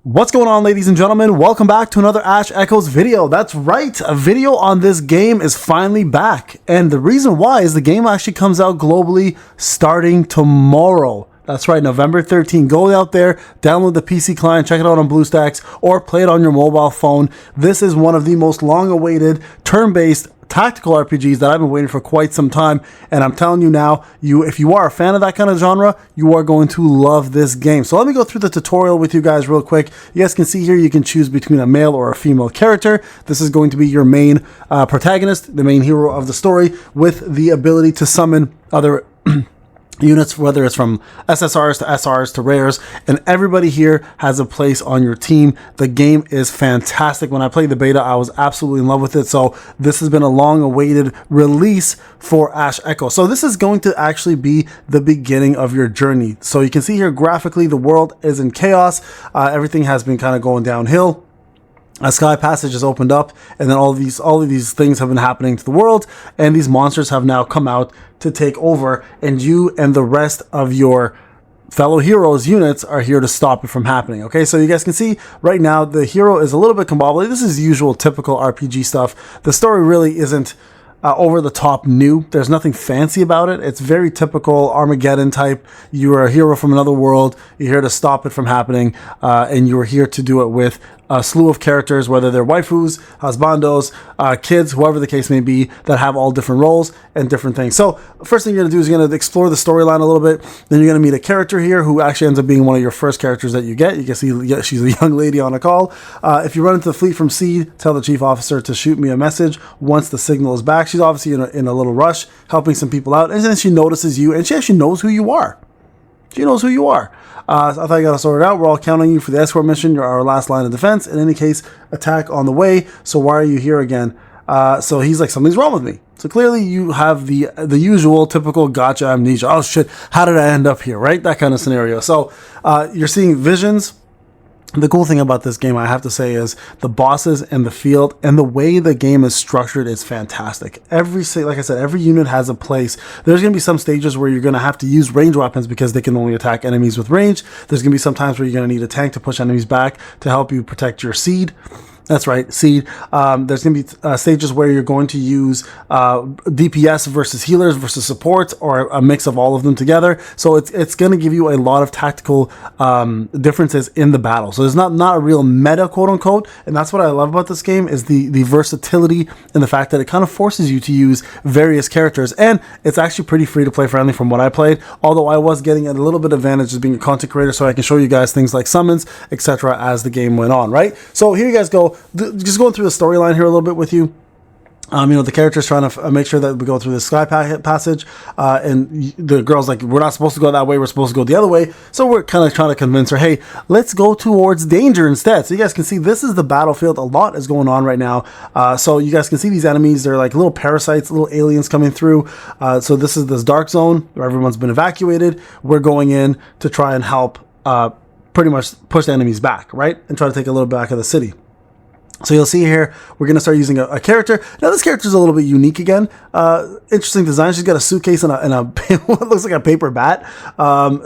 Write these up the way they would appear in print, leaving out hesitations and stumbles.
What's going on, ladies and gentlemen? Welcome back to another Ash Echoes video. That's right, a video on this game is finally back. And the reason why is the game actually comes out globally starting tomorrow. That's right, November 13th. Go out there, download the PC client, check it out on BlueStacks, or play it on your mobile phone. This is one of the most long-awaited turn-based tactical RPGs that I've been waiting for quite some time, and I'm telling you now, if you are a fan of that kind of genre, you are going to love this game. So let me go through the tutorial with you guys real quick. You guys can see here you can choose between a male or a female character. This is going to be your main protagonist, the main hero of the story, with the ability to summon other units, whether it's from SSRs to SRs to rares, and everybody here has a place on your team. The game is fantastic. When I played the beta, I was absolutely in love with it. So this has been a long-awaited release for Ash Echo. So this is going to actually be the beginning of your journey. So you can see here graphically, the world is in chaos. Everything has been kind of going downhill. A sky passage has opened up, and then all of these things have been happening to the world, and these monsters have now come out to take over, and you and the rest of your fellow heroes units are here to stop it from happening. Okay, so you guys can see right now the hero is a little bit combobulated. This is usual typical RPG stuff. The story really isn't over the top new. There's nothing fancy about it. It's very typical Armageddon type. You are a hero from another world. You're here to stop it from happening, and you are here to do it with a slew of characters, whether they're waifus, husbandos, kids, whoever the case may be, that have all different roles and different things. So first thing you're going to do is you're going to explore the storyline a little bit. Then you're going to meet a character here who actually ends up being one of your first characters that you get. You can see she's a young lady on a call. If you run into the fleet from sea, tell the chief officer to shoot me a message once the signal is back. She's obviously in a little rush, helping some people out, and then she notices you, and she actually knows who you are. She knows who you are. I thought you got to sort it out. We're all counting you for the escort mission. You're our last line of defense. In any case, attack on the way. So why are you here again? So he's like, something's wrong with me. So clearly you have the usual typical gotcha amnesia. Oh shit, how did I end up here? Right? That kind of scenario. So you're seeing visions. The cool thing about this game, I have to say, is the bosses and the field and the way the game is structured is fantastic. Like I said, every unit has a place. There's going to be some stages where you're going to have to use range weapons because they can only attack enemies with range. There's going to be some times where you're going to need a tank to push enemies back to help you protect your seed. That's right, seed. There's going to be stages where you're going to use DPS versus healers versus supports, or a mix of all of them together. So it's going to give you a lot of tactical differences in the battle. So there's not a real meta, quote unquote, and that's what I love about this game, is the versatility and the fact that it kind of forces you to use various characters, and it's actually pretty free to play friendly from what I played. Although I was getting a little bit of advantage as being a content creator, so I can show you guys things like summons, etc. as the game went on. Right. So here you guys go. Just going through the storyline here a little bit with you. The character's trying to make sure that we go through the sky passage, and the girl's like, we're not supposed to go that way, we're supposed to go the other way. So we're kind of trying to convince her, hey, let's go towards danger instead. So you guys can see this is the battlefield. A lot is going on right now. So you guys can see these enemies. They're like little parasites, little aliens coming through. So this is this dark zone where everyone's been evacuated. We're going in to try and help pretty much push the enemies back, right? And try to take a little back of the city. So you'll see here, we're going to start using a character. Now this character is a little bit unique again. Interesting design. She's got a suitcase and what looks like a paper bat.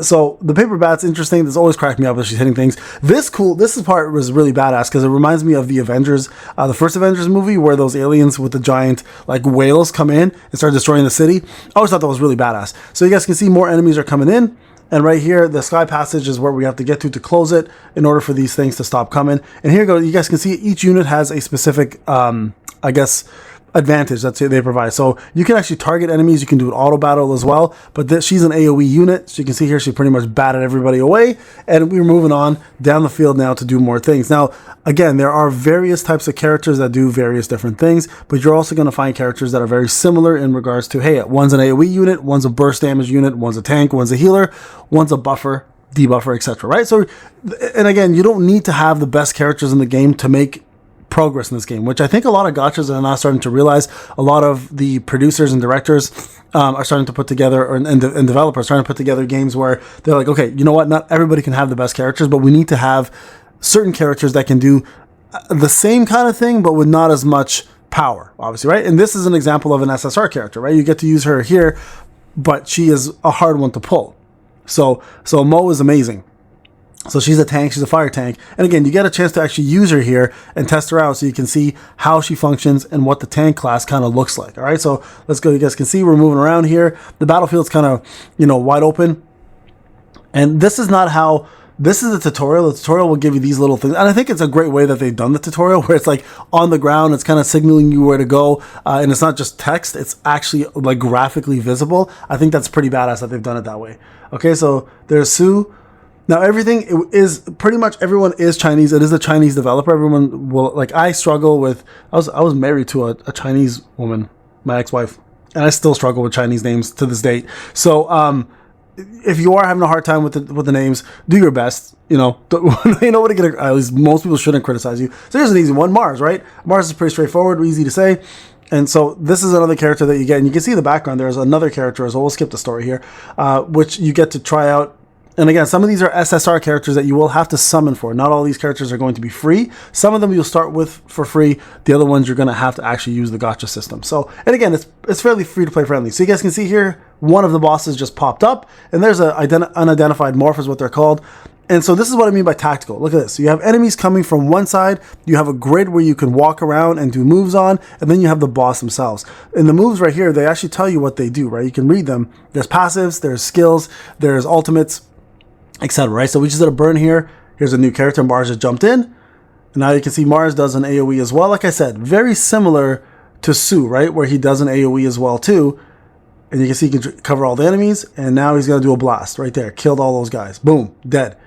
So the paper bat's interesting. This always cracked me up as she's hitting things. This part was really badass because it reminds me of the Avengers, the first Avengers movie, where those aliens with the giant like whales come in and start destroying the city. I always thought that was really badass. So you guys can see more enemies are coming in. And right here, the sky passage is where we have to get to close it in order for these things to stop coming. And here you go. You guys can see each unit has a specific, I guess, advantage that they provide. So you can actually target enemies. You can do an auto battle as well. But she's an AoE unit. So you can see here she pretty much batted everybody away. And we're moving on down the field now to do more things. Now, again, there are various types of characters that do various different things. But you're also going to find characters that are very similar in regards to, hey, one's an AoE unit, one's a burst damage unit, one's a tank, one's a healer, one's a buffer, debuffer, etc. Right? So, and again, you don't need to have the best characters in the game to make progress in this game, which I think a lot of gotchas are now starting to realize. A lot of the producers and directors are starting to put together, and developers starting to put together games where they're like, okay, you know what? Not everybody can have the best characters, but we need to have certain characters that can do the same kind of thing, but with not as much power, obviously, right? And this is an example of an SSR character, right? You get to use her here, but she is a hard one to pull. So Mo is amazing. So she's a tank, she's a fire tank. And again, you get a chance to actually use her here and test her out so you can see how she functions and what the tank class kind of looks like. All right, so let's go. You guys can see we're moving around here. The battlefield's kind of, wide open. And this is not how, this is a tutorial. The tutorial will give you these little things. And I think it's a great way that they've done the tutorial where it's like on the ground, it's kind of signaling you where to go. And it's not just text, it's actually like graphically visible. I think that's pretty badass that they've done it that way. Okay, so there's Sue. Now everything is pretty much everyone is Chinese. It is a Chinese developer. Everyone will, like, I struggle with, I was married to a Chinese woman, my ex-wife, and I still struggle with Chinese names to this date. So if you are having a hard time with the names, do your best. Nobody get at least most people shouldn't criticize you. So here's an easy one, Mars, right? Mars is pretty straightforward, easy to say. And so this is another character that you get, and you can see in the background there's another character as well. We'll skip the story here, which you get to try out. And again, some of these are SSR characters that you will have to summon for. Not all these characters are going to be free. Some of them you'll start with for free. The other ones you're going to have to actually use the gacha system. So, and again, it's fairly free to play friendly. So you guys can see here, one of the bosses just popped up, and there's an unidentified morph is what they're called. And so this is what I mean by tactical. Look at this. So you have enemies coming from one side. You have a grid where you can walk around and do moves on. And then you have the boss themselves. And the moves right here, they actually tell you what they do, right? You can read them. There's passives, there's skills, there's ultimates, etc. Right? So we just did a burn here. Here's a new character. Mars just jumped in. And now you can see Mars does an AoE as well. Like I said, very similar to Sue, right? Where he does an AoE as well too. And you can see he can cover all the enemies. And now he's going to do a blast right there. Killed all those guys. Boom. Dead.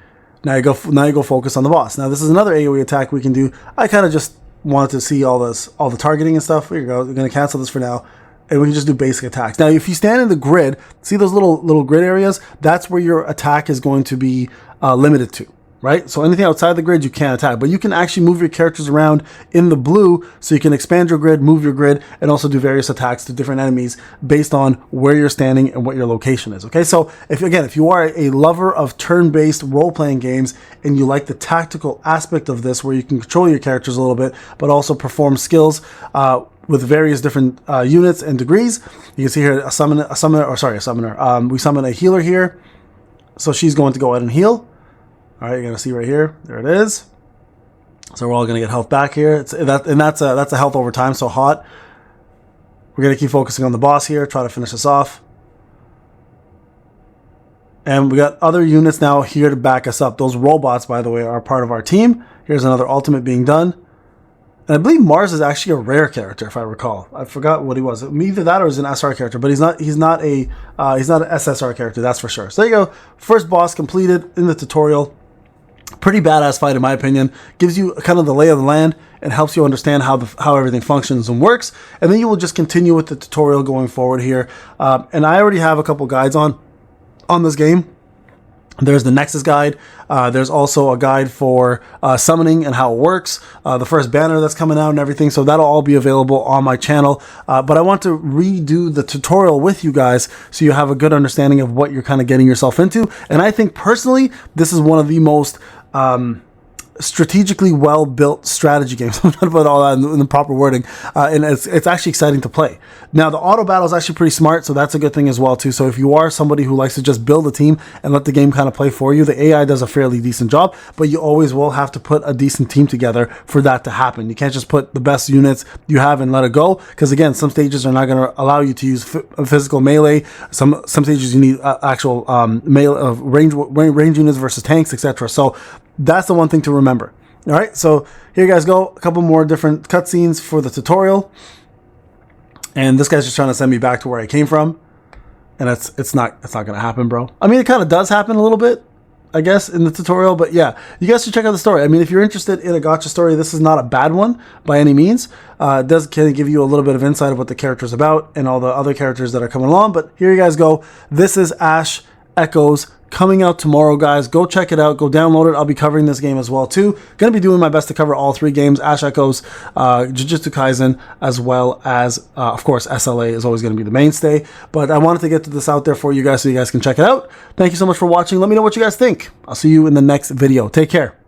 Now you go focus on the boss. Now this is another AoE attack we can do. I kind of just wanted to see all the targeting and stuff. Here you go. We're going to cancel this for now. And we can just do basic attacks. Now, if you stand in the grid, see those little grid areas? That's where your attack is going to be limited to, right? So anything outside the grid, you can't attack. But you can actually move your characters around in the blue, so you can expand your grid, move your grid, and also do various attacks to different enemies based on where you're standing and what your location is, okay? So, if you are a lover of turn-based role-playing games and you like the tactical aspect of this, where you can control your characters a little bit, but also perform skills, with various different units and degrees. You can see here a summoner. We summon a healer here. So she's going to go ahead and heal. All right, you're going to see right here. There it is. So we're all going to get health back here. That's a health over time, so hot. We're going to keep focusing on the boss here, try to finish this off. And we got other units now here to back us up. Those robots, by the way, are part of our team. Here's another ultimate being done. And I believe Mars is actually a rare character, if I recall. I forgot what he was. Either that or he's an SR character, but he's not an SSR character, that's for sure. So there you go. First boss completed in the tutorial. Pretty badass fight, in my opinion. Gives you kind of the lay of the land and helps you understand how everything functions and works. And then you will just continue with the tutorial going forward here. And I already have a couple guides on this game. There's the Nexus guide. There's also a guide for summoning and how it works. The first banner that's coming out and everything. So that'll all be available on my channel. But I want to redo the tutorial with you guys so you have a good understanding of what you're kind of getting yourself into. And I think personally, this is one of the most strategically well-built strategy games. I'm trying to put all that in the proper wording, and it's actually exciting to play. Now, the auto battle is actually pretty smart, so that's a good thing as well too. So if you are somebody who likes to just build a team and let the game kind of play for you, the AI does a fairly decent job, but you always will have to put a decent team together for that to happen. You can't just put the best units you have and let it go, because again, some stages are not going to allow you to use physical melee. Some stages you need actual range units versus tanks, etc. So that's the one thing to remember. All right, so here you guys go. A couple more different cutscenes for the tutorial. And this guy's just trying to send me back to where I came from. And it's not going to happen, bro. I mean, it kind of does happen a little bit, I guess, in the tutorial. But yeah, you guys should check out the story. I mean, if you're interested in a gacha story, this is not a bad one by any means. It does kind of give you a little bit of insight of what the character's about and all the other characters that are coming along. But here you guys go. This is Ash Echoes, coming out tomorrow, guys. Go check it out. Go download it. I'll be covering this game as well too. Gonna be doing my best to cover all three games: Ash Echoes, Jujutsu Kaisen, as well as of course SLA is always going to be the mainstay. But I wanted to get this out there for you guys so you guys can check it out. Thank you so much for watching. Let me know what you guys think. I'll see you in the next video. Take care.